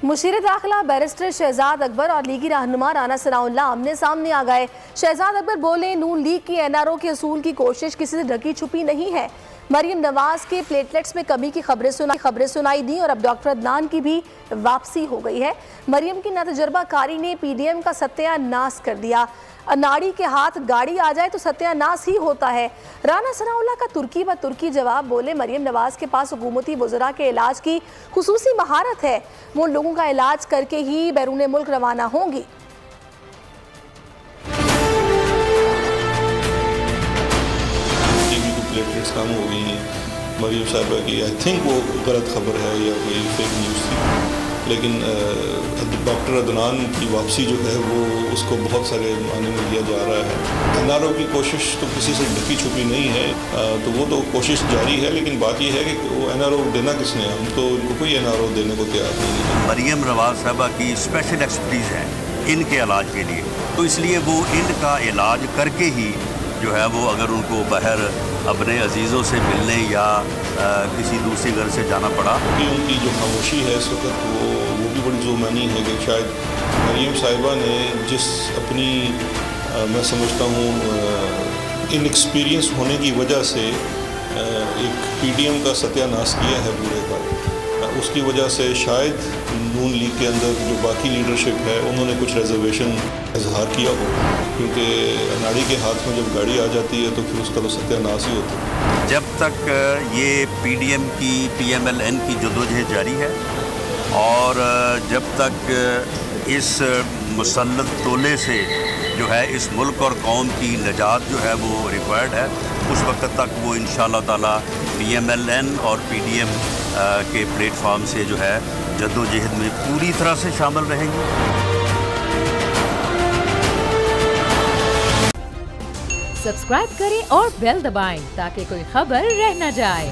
मुशीर दाखिला बैरिस्टर शहजाद अकबर और लीगी रहनुमा राना सनाउल्लाह आमने सामने आ गए। शहजाद अकबर बोले, नून लीग की NRO के असूल की कोशिश किसी से ढकी छुपी नहीं है। मरियम नवाज के प्लेटलेट्स में कमी की खबरें सुनाई दी और अब डॉक्टर अदनान की भी वापसी हो गई है। मरियम की नातजुर्बाकारी ने PDM का सत्यानाश कर दिया। अनाड़ी के हाथ गाड़ी आ जाए तो सत्यानाश ही होता है। राना सनाउल्लाह का तुर्की व तुर्की जवाब, बोले मरियम नवाज के पास हुकूमती वज़रा के इलाज की खुसूसी महारत है, वो लोगों का इलाज करके ही बैरून मुल्क रवाना होंगी। प्लेटलेट्स कम हो गई हैं मरियम साहिबा की। आई थिंक वो गलत खबर है या कोई फेक न्यूज़ थी, लेकिन डॉक्टर अदनान की वापसी जो है वो उसको बहुत सारे मायने में लिया जा रहा है। NRO की कोशिश तो किसी से ढकी छुपी नहीं है, तो वो तो कोशिश जारी है, लेकिन बात यह है कि वो NRO देना किसने, हम तो इनको कोई NRO देने को तैयार नहीं है। मरियम नवाज साहिबा की स्पेशल एक्सपर्टीज़ है इनके इलाज के लिए, तो इसलिए वो इनका इलाज करके ही जो है वो अगर उनको बाहर अपने अजीज़ों से मिलने या किसी दूसरे घर से जाना पड़ा कि उनकी जो खामोशी है इस वक्त वो भी बड़ी जुर्मानी है कि शायद मरियम साहिबा ने जिस अपनी मैं समझता हूँ इनएक्सपीरियंस होने की वजह से एक PDM का सत्यानाश किया है पूरे का, उसकी वजह से शायद नून लीग के अंदर जो बाकी लीडरशिप है उन्होंने कुछ रिजर्वेशन इजहार किया हो, क्योंकि अनाड़ी के हाथ में जब गाड़ी आ जाती है तो फिर उसका तो सत्यानाश ही होता है। जब तक ये PDM की PMLN की जदोजहद जारी है और जब तक इस मुसल्लत टोले से जो है इस मुल्क और कौम की निजात जो है वो रिक्वायर्ड है, उस वक्त तक वो इंशाअल्लाह ताला PMLN और PDM के प्लेटफॉर्म से जो है जद्दोजहद में पूरी तरह से शामिल रहेंगे। सब्सक्राइब करें और बेल दबाएं ताकि कोई खबर रह न जाए।